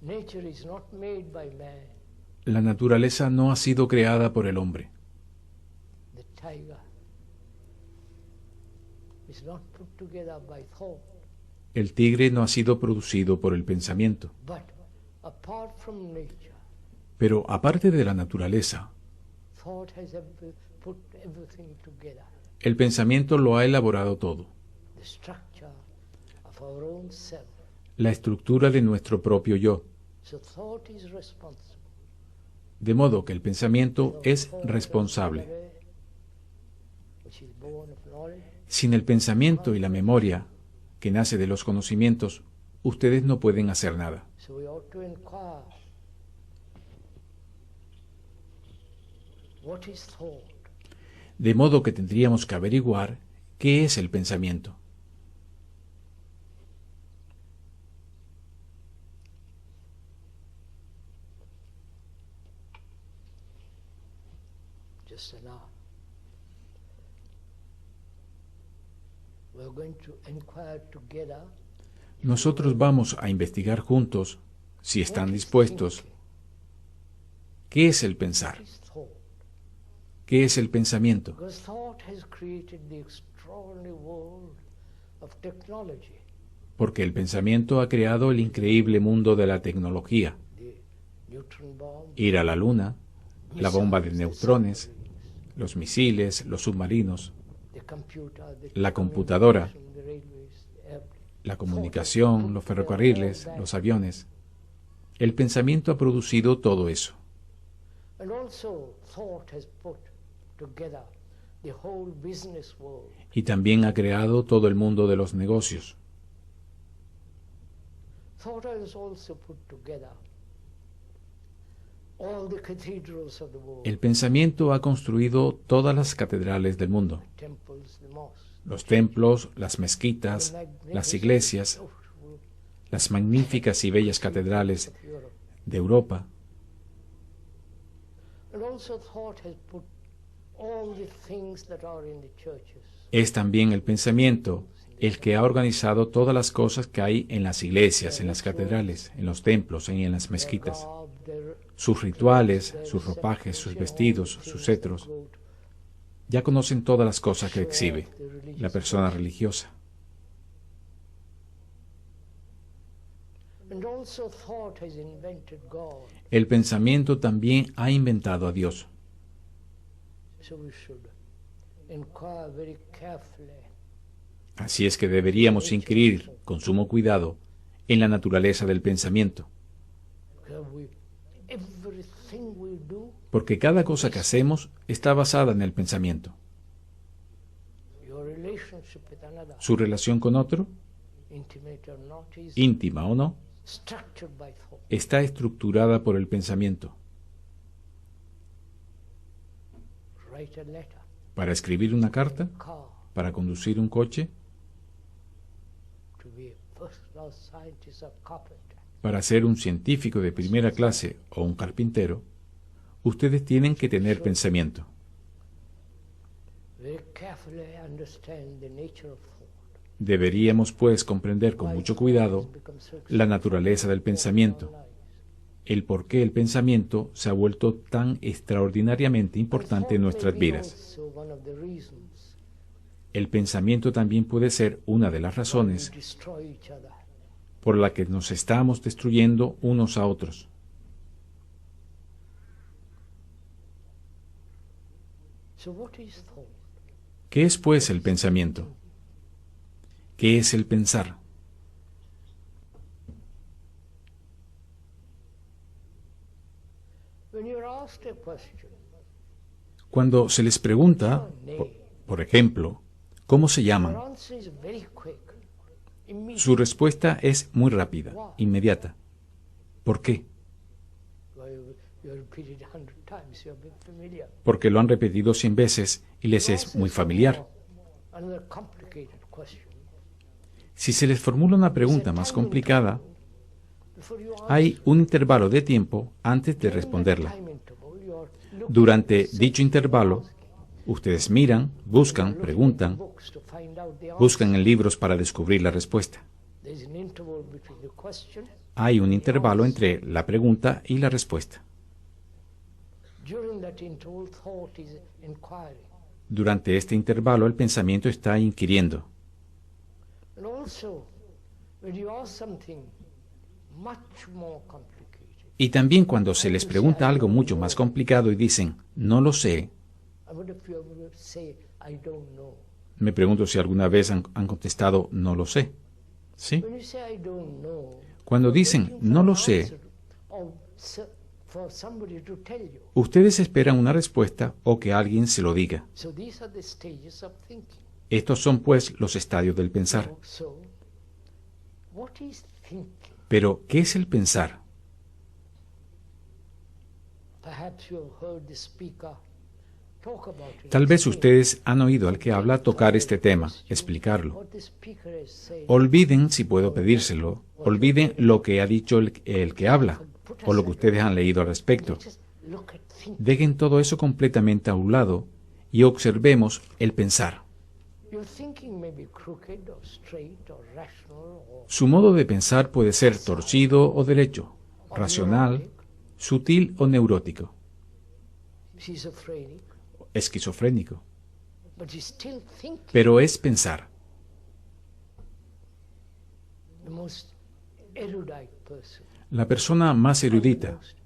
Nature is not made by man. La naturaleza no ha sido creada por el hombre. The tiger is not put together by thought. El tigre no ha sido producido por el pensamiento. But apart from nature, Pero aparte de la naturaleza, thought has put everything together. el pensamiento lo ha elaborado todo. The structure of our own self. La estructura de nuestro propio yo. So thought is responsible. De modo que el pensamiento es responsable. Which is born of knowledge. Sin el pensamiento y la memoria, que nace de los conocimientos, ustedes no pueden hacer nada. So we ought to inquire, what is thought? De modo que tendríamos que averiguar qué es el pensamiento. Just now, we're going to inquire together. Nosotros vamos a investigar juntos, si están dispuestos, qué es el pensar, What is thought? qué es el pensamiento. Because thought has created the extraordinary world of technology, Porque el pensamiento ha creado el increíble mundo de la tecnología. the neutron bomb, Ir a la luna, la bomba de missiles, the neutrones, submarines, los misiles, los submarinos, the computer, the la computadora, communication, the railways, the airplane. la comunicación, los ferrocarriles, los aviones. El pensamiento ha producido todo eso. And also thought has put together the whole business world. Y también ha creado todo el mundo de los negocios. Thought has also put together all the cathedrals of the world, El pensamiento ha construido todas las catedrales del mundo. the temples, the mosques, Los templos, las mezquitas, las iglesias, las magníficas y bellas catedrales of Europe. de Europa. And also thought has put all the things that are in the churches. Es también el pensamiento el que ha organizado todas las cosas que hay en las iglesias, en las catedrales, en los templos y en las mezquitas. Sus rituales, sus ropajes, sus vestidos, sus cetros. Ya conocen todas las cosas que exhibe la persona religiosa. And also thought has invented God. El pensamiento también ha inventado a Dios. So we should inquire very carefully. Así es que deberíamos inquirir con sumo cuidado en la naturaleza del pensamiento, Because everything we do, porque cada cosa que hacemos está basada en el pensamiento. your relationship with another, Su relación con otro, intimate or not, is íntima o no, structured by thought. está estructurada por el pensamiento. Write a letter, Para escribir una carta, car, para conducir un coche, to be a first-class scientist or carpenter. para ser un científico de primera clase o un carpintero, ustedes tienen que tener pensamiento. Very carefully understand the nature of thought. Deberíamos, pues, comprender con mucho cuidado la naturaleza del pensamiento, el por qué el pensamiento se ha vuelto tan extraordinariamente importante en nuestras vidas. El pensamiento también puede ser una de las razones por la que nos estamos destruyendo unos a otros. ¿Qué es, pues, el pensamiento? ¿Qué es el pensar? Cuando se les pregunta, por ejemplo, ¿cómo se llaman?, su respuesta es muy rápida, inmediata. ¿Por qué? Porque lo han repetido 100 veces y les es muy familiar. Si se les formula una pregunta más complicada, hay un intervalo de tiempo antes de responderla. Durante dicho intervalo, ustedes miran, buscan, preguntan, buscan en libros para descubrir la respuesta. There's an interval between the question. Hay un intervalo entre la pregunta y la respuesta. During that interval, thought is inquiring. Durante este intervalo, el pensamiento está inquiriendo. And also, when you ask something much more complicated, Y también cuando se les pregunta algo mucho más complicado y dicen, no lo sé, I wonder if you ever say, I don't know. me pregunto si alguna vez han contestado, no lo sé. ¿Sí? When you say, I don't know, Cuando you're dicen, waiting for no an lo sé, answer or for somebody to tell you. ustedes esperan una respuesta o que alguien se lo diga. So these are the stages of thinking. Estos son, pues, los estadios del pensar. So, what is thinking? Pero, ¿qué es el pensar? Perhaps you have heard the speaker talk about it. Tal vez ustedes han oído al que habla tocar este tema, explicarlo. What the speaker has said. Olviden, si puedo pedírselo, olviden lo que ha dicho el que habla o lo que ustedes han leído al respecto. Just look at thinking. Dejen todo eso completamente a un lado y observemos el pensar. Your thinking may be crooked or straight or rational or Su modo de pensar puede ser torcido o derecho, racional, sutil o neurótico, schizophrenic, esquizofrénico, but you're still thinking. pero es pensar. The most erudite person, La persona más erudita most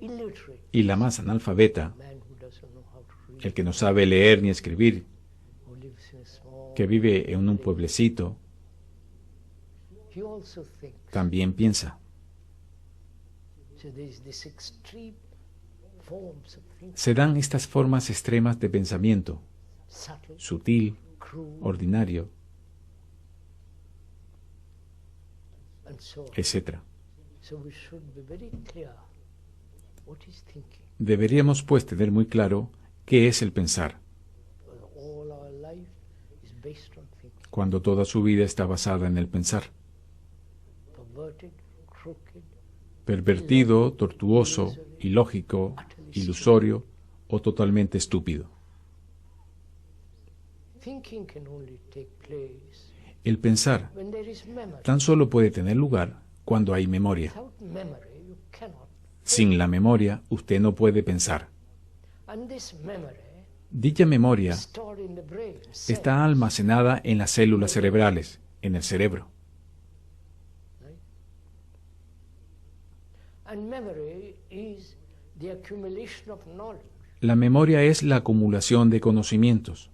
illiterate y la más analfabeta, man who doesn't know how to read, el que no sabe leer ni escribir, who lives in a small, que vive en un pueblecito, he also thinks. también piensa. So there's this extreme forms of thinking, Se dan estas formas extremas de pensamiento, subtle, sutil, crude, ordinario, and so on. etc. So we should be very clear what is thinking. Deberíamos, pues, tener muy claro qué es el pensar, Because all our life is based on thinking. cuando toda su vida está basada en el pensar. Perverted, crooked, Pervertido, tortuoso, ilógico, ilusorio o totalmente estúpido. thinking can only take place El pensar when there is memory. tan solo puede tener lugar cuando hay memoria. Without memory, you cannot. Sin la memoria, usted no puede pensar. And this memory Dicha memoria is stored in the brain. está almacenada en las células cerebrales, en el cerebro. Right? And memory is the accumulation of knowledge. La memoria es la acumulación de conocimientos.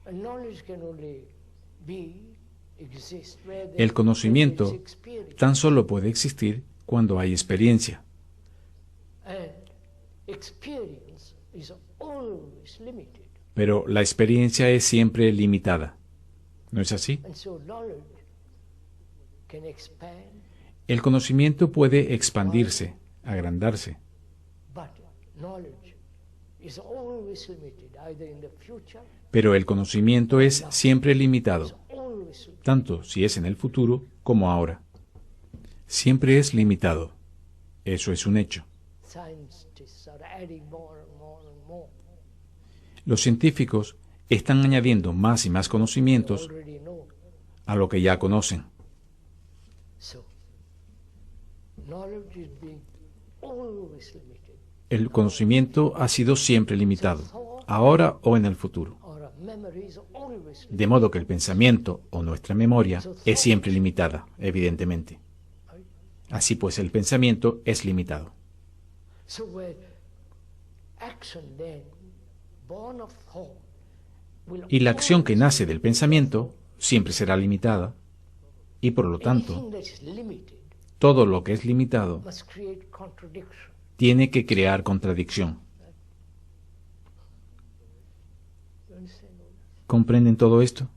And knowledge can only exist where El there conocimiento is experience. tan solo puede existir cuando hay experiencia. And experience is always limited. Pero la experiencia es siempre limitada. ¿No es así? And so knowledge can expand, El conocimiento puede expandirse, agrandarse, but knowledge is always limited, either in the future, pero el conocimiento es siempre limitado, always limited. tanto si es en el futuro como ahora. Siempre es limitado. Eso es un hecho. Scientists are adding more and more and more. Los científicos están añadiendo más y más conocimientos Already know. a lo que ya conocen. So knowledge is being always limited. El conocimiento ha sido siempre limitado, ahora o en el futuro. Or a memory is always limited. De modo que el pensamiento o nuestra memoria es siempre limitada, evidentemente. Así pues, el pensamiento es limitado. So where action then, born of thought, will Y la acción que always nace be del pensamiento siempre será limitada. Y por lo tanto, anything that is limited todo lo que es limitado must create contradiction. tiene que crear contradicción. You understand all that? ¿Comprenden todo esto?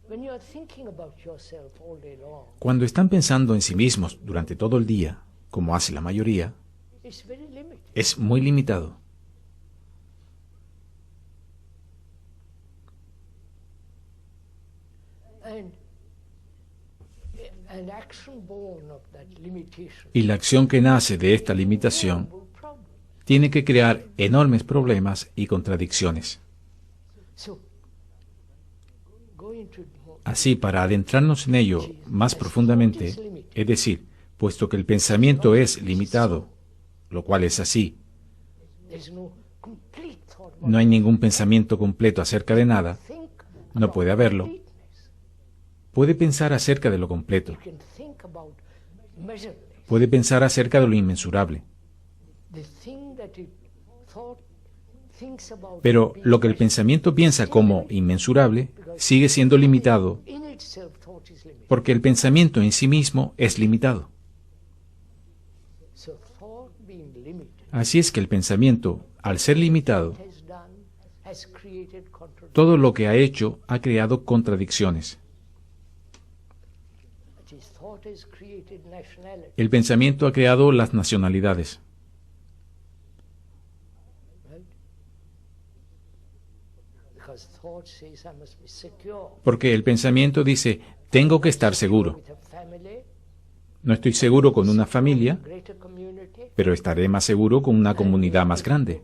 When you are thinking about yourself all day long, Cuando están pensando en sí mismos durante todo el día, como hace la mayoría, it's very limited. es muy limitado. And action born of that limitation Y la acción que nace de esta limitación will problem. tiene que crear enormes problemas y contradicciones. So Así, para adentrarnos en ello más profundamente, es decir, puesto que el pensamiento es limitado, lo cual es así, there's no complete thought. no hay ningún pensamiento completo acerca de nada, Think no about puede haberlo. completeness. Puede pensar acerca de lo completo, You can think about measureless. puede pensar acerca de lo inmensurable, The thing that it thought thinks about pero being lo que el measured, pensamiento piensa still como limited, inmensurable sigue siendo limitado in itself thought is limited. porque el pensamiento en sí mismo es limitado. So thought being limited Así es que el pensamiento, al ser limitado, has created contradiction. todo lo que ha hecho ha creado contradicciones. That is, thought has created nationality. El pensamiento ha creado las nacionalidades, Right? Because thought says I must be secure. porque el pensamiento dice, tengo que estar seguro. With a family, No estoy seguro con una familia, greater community. pero estaré más seguro con una comunidad más grande.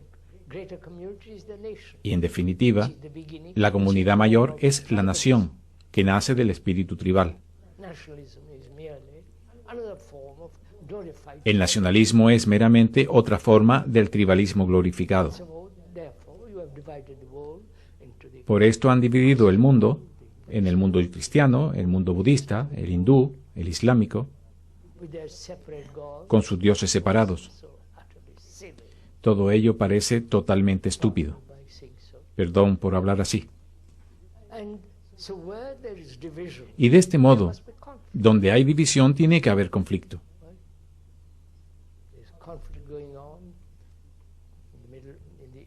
Greater community is the nation. Y en definitiva, The beginning. la comunidad mayor es la nación, que nace del espíritu tribal. Nationalism is merely another form of glorified. El nacionalismo es meramente otra forma del tribalismo glorificado. So, therefore, you have divided the world into the Por esto han dividido el mundo en el mundo cristiano, el mundo budista, el hindú, el islámico, with their separate gods. con sus dioses separados. So utterly silly Todo ello parece totalmente estúpido. by saying so. Perdón por hablar así. And so, where there is division, Y de este modo, must be conflict. donde hay división tiene que haber conflicto. There's conflict going on in the middle, in the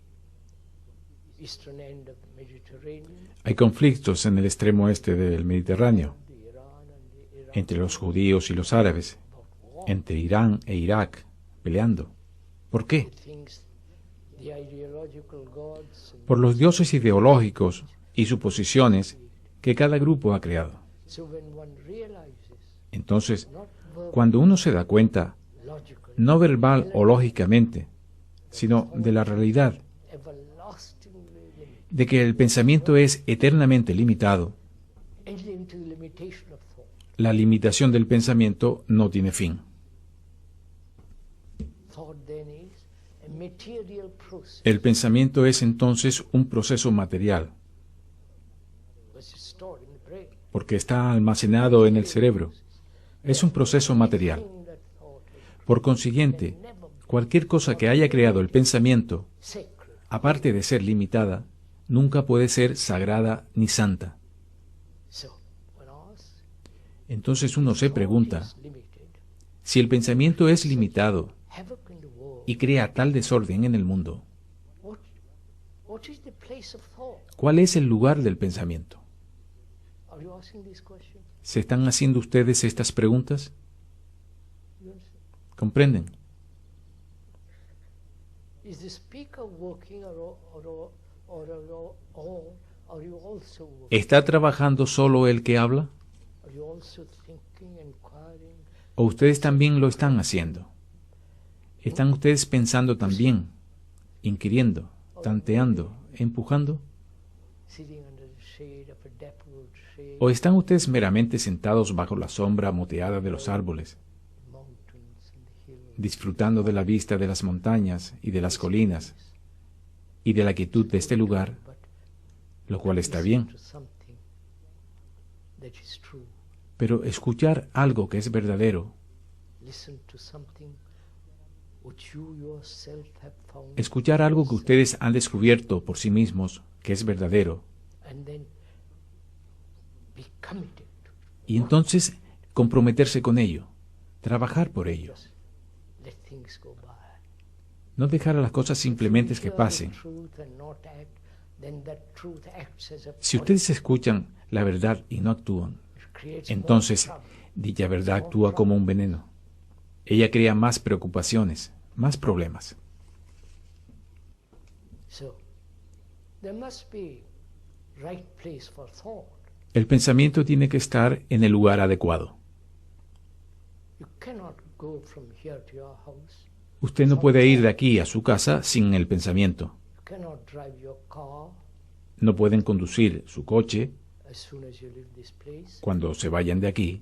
eastern end of the Mediterranean, Hay conflictos en el extremo este del Mediterráneo, the Iran and the Iraq, entre los judíos y los árabes, entre Irán e Irak, peleando. ¿Por qué? things, the ideological gods. And Por los dioses ideológicos y suposiciones que cada grupo ha creado. so, when one realizes, Entonces, not verbal, cuando uno se da cuenta, logical, no verbal o lógicamente, sino de la realidad, everlastingly limited, de que el pensamiento es eternamente limitado, enter into the limitation of thought. la limitación del pensamiento no tiene fin. Thought then is a material process. El pensamiento es entonces un proceso material, Which is stored in the brain. porque está almacenado en el cerebro. Es un proceso material. Thing that thought is Por consiguiente, cualquier cosa que haya creado el pensamiento, sacred. aparte de ser limitada, nunca puede ser sagrada ni santa. So, when asked, Entonces uno se pregunta, is limited, si el pensamiento es limitado havoc in the world, y crea tal desorden en el mundo, what, what is the place of thought? ¿cuál es el lugar del pensamiento? Are you asking this question? ¿Se están haciendo ustedes estas preguntas? You understand? ¿Comprenden? Is the speaker working or are you also working? ¿Está trabajando solo el que habla? Are you also thinking, inquiring? ¿O ustedes también lo están haciendo? ¿Están ustedes pensando también, inquiriendo, tanteando, empujando? Sitting under the shade of a dappled tree, ¿O están ustedes meramente sentados bajo la sombra moteada de los árboles, mountains and the hills, disfrutando de la vista de las montañas y de las colinas y de la quietud de este lugar, but lo cual está listen bien? to something that is true. Pero escuchar algo que es verdadero, Listen to something which you yourself have found, escuchar algo que ustedes han descubierto por sí mismos que es verdadero, and then be committed to y entonces comprometerse con ello, trabajar por ello, just let things go by. no dejar a las cosas simplemente que Hear the pasen. truth and not act, then that truth acts as a Si ustedes escuchan la verdad y no actúan, poison. It creates entonces more trouble. dicha verdad actúa como un veneno. Ella crea más preocupaciones, más problemas. So there must be right place for thought. El pensamiento tiene que estar en el lugar adecuado. You cannot go from here to your house. Usted no puede ir de aquí a su casa sin el pensamiento. You cannot drive your car No pueden conducir su coche as soon as you leave this place, Cuando se vayan de aquí,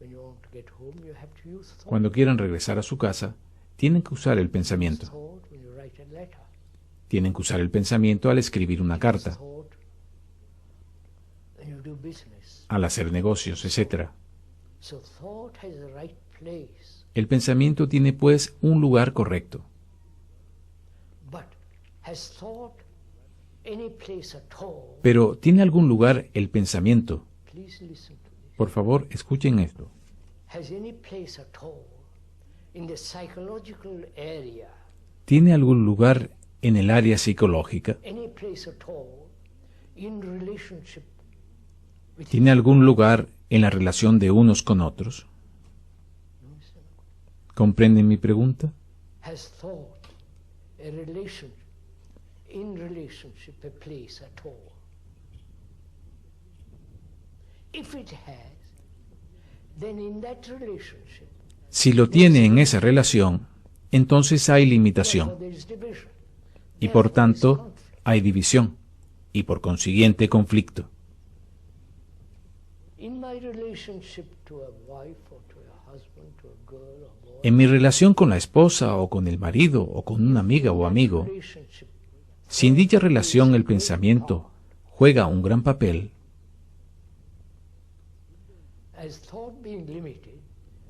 when you want to get home, you have to use thought. cuando quieran regresar a su casa, tienen que usar el pensamiento. Thought when you write a letter. Tienen que usar el pensamiento al escribir una carta, Thought when you do business. al hacer negocios, etc. So thought has the right place, El pensamiento tiene pues un lugar correcto. but has thought any place at all? Pero ¿tiene algún lugar el pensamiento? Please listen to this. Por favor, escuchen esto. Has any place at all in the psychological area? ¿Tiene algún lugar en el área psicológica? Any place at all in relationship with ¿Tiene algún lugar en la relación de unos con otros? ¿Comprenden mi pregunta? has thought a relation in relationship a place at all? If it has, then in that relationship Si lo tiene en esa relación, entonces hay limitación therefore there is division. y por Therefore there is tanto conflict. hay división y por consiguiente conflicto. In my relationship to a wife or to a husband, to a girl or boy, En mi relación con la esposa o con el marido o con una amiga o amigo, relationship, si en dicha relación el pensamiento juega un gran papel, as thought being limited,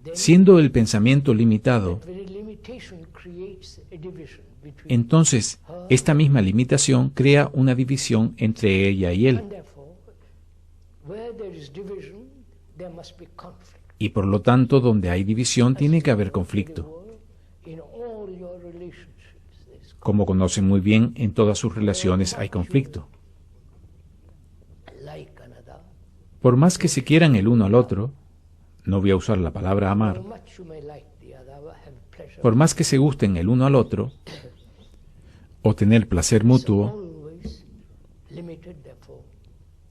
then siendo el pensamiento limitado, that very limitation creates a division between entonces esta misma limitación crea una división entre ella y él. and therefore where there is division there must be conflict. Y por lo tanto, donde hay división tiene que haber In the conflicto. world, in all your relationships there is Como conocen muy bien, en todas sus relaciones hay conflicto. like another. Por más que se quieran el uno al otro, no voy a usar la palabra How amar, much you may like the other, have pleasure, por más que se gusten el uno al otro, o tener placer mutuo, always limited therefore.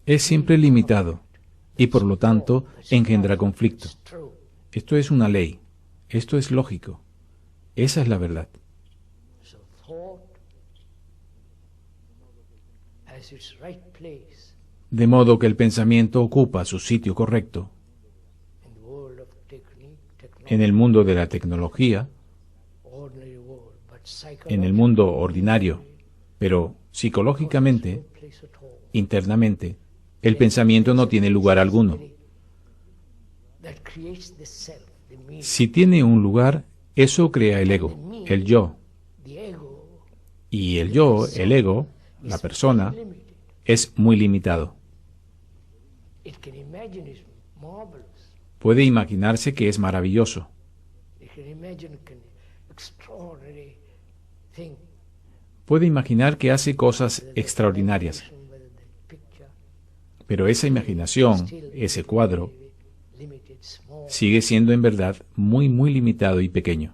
es siempre limitado y por lo tanto engendra conflicto. It's true. Esto es una ley, esto es lógico, esa es la verdad. So thought has its right place De modo que el pensamiento ocupa su sitio correcto in the world of technique, en el mundo de la tecnología, ordinary world, but en el mundo ordinario, pero psicológicamente, place at all. internamente, el pensamiento no tiene lugar alguno. That creates the self, the me, Si tiene un lugar, eso crea el ego, el yo. the ego Y el yo, el ego, la persona, limited. es muy limitado. It can imagine it's marvelous. Puede imaginarse que es maravilloso. It can imagine can extraordinary thing. Puede imaginar que hace cosas extraordinarias. Whether the picture Pero esa imaginación, still ese cuadro, limited, small. sigue siendo en verdad muy, muy limitado y pequeño.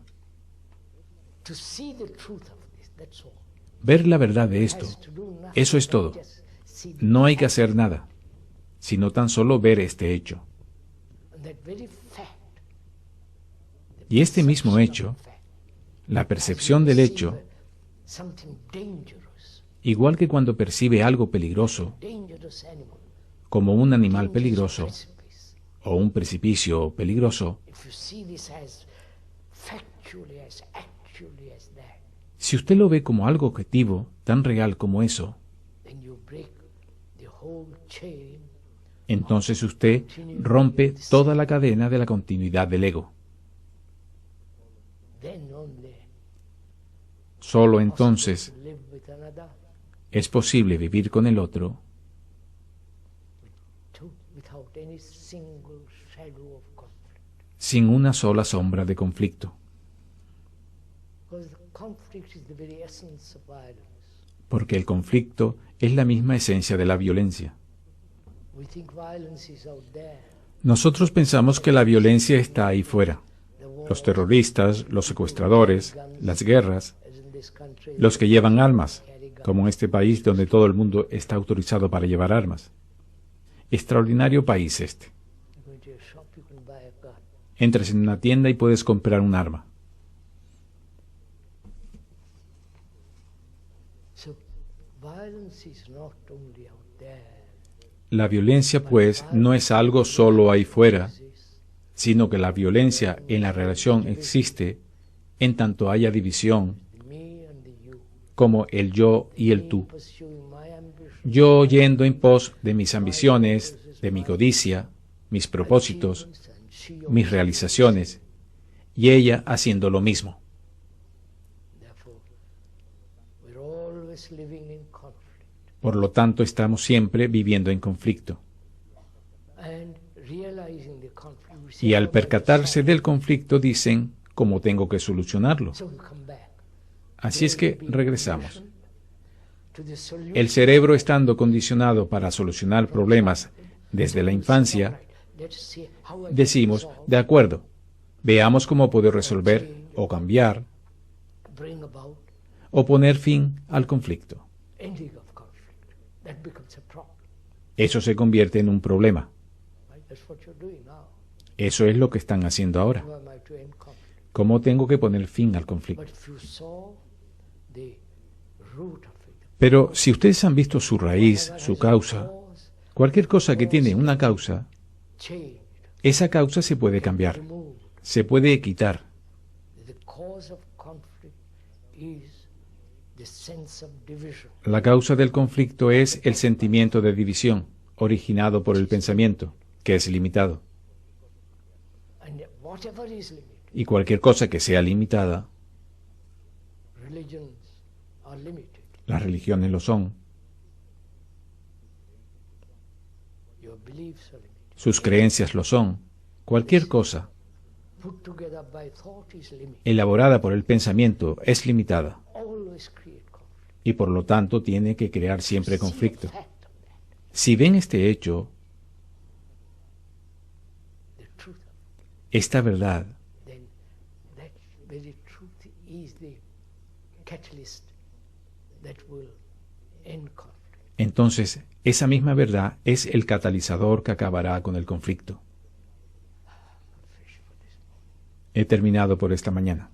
To see the truth of this, that's all. Ver la verdad de esto, Has to do nothing eso es but todo. just see No hay que hacer nada, sino tan solo ver este hecho. that very fact. Y este mismo hecho, Fact. la percepción del hecho, Something dangerous, igual que cuando percibe algo peligroso, dangerous animal, como un animal dangerous peligroso precipice. o un precipicio peligroso, If you see this as factually, as actually as that, si usted lo ve como algo objetivo, tan real como eso, then you break the whole chain. entonces usted rompe toda la cadena de la continuidad del ego. Then only Solo entonces to live with another es posible vivir con el otro without any single shadow of conflict. sin una sola sombra de conflicto, Because the conflict is the very essence of violence. porque el conflicto es la misma esencia de la violencia. We think violence is out there. Nosotros pensamos que la violencia está ahí fuera. The war, Los terroristas, los secuestradores, las guerras, as in this country, los que llevan armas, como en este país donde todo el mundo está autorizado para llevar armas. Extraordinario país este. you go into a shop, you can buy a gun. Entras en una tienda y puedes comprar un arma. So violence is not only out there. La violencia, pues, no es algo solo ahí fuera, sino que la violencia en la relación existe en tanto haya división, me and the you, como el yo y el me tú. pursuing my ambition, Yo yendo en pos de mis ambiciones, de mi codicia, mis propósitos, achievements, and she mis also. realizaciones, y ella haciendo lo mismo. Therefore, we're always living in conflict. Por lo tanto, estamos siempre viviendo en conflicto. And realizing the conflict, we say, Y al "How do I percatarse solve del conflicto dicen cómo tengo que solucionarlo. it?" So we come back. Así es que regresamos. To the solution. El cerebro, estando condicionado para solucionar problemas desde la infancia, Let's see how I decimos, can resolve, de acuerdo, veamos cómo puedo resolver o cambiar bring about o poner fin al conflicto. ending of conflict. That becomes a problem. Eso se convierte en un problema. Right? That's what you're doing now. Eso es lo que están haciendo ahora. How am I to end conflict? ¿Cómo tengo que poner fin al conflicto? But if you saw the root of it, Pero si ustedes han visto su raíz, whatever su has a causa, cause, cualquier cosa que tiene una causa, changed, esa causa se puede cambiar, removed. se puede quitar. The cause of conflict is the sense of division. La causa del conflicto es el sentimiento de división, originado por el pensamiento, que es limitado. And whatever is limited, Y cualquier cosa que sea limitada, religions are limited. las religiones lo son, Your beliefs are limited. sus creencias lo son, cualquier cosa Put together by thought is limited. elaborada por el pensamiento es limitada Always create conflict. y por lo tanto tiene que crear siempre See the conflicto. fact of that, Si ven este hecho, the truth of it, esta verdad, then that very truth is the catalyst that will end conflict. entonces esa misma verdad es el catalizador que acabará con el conflicto. He terminado por esta mañana.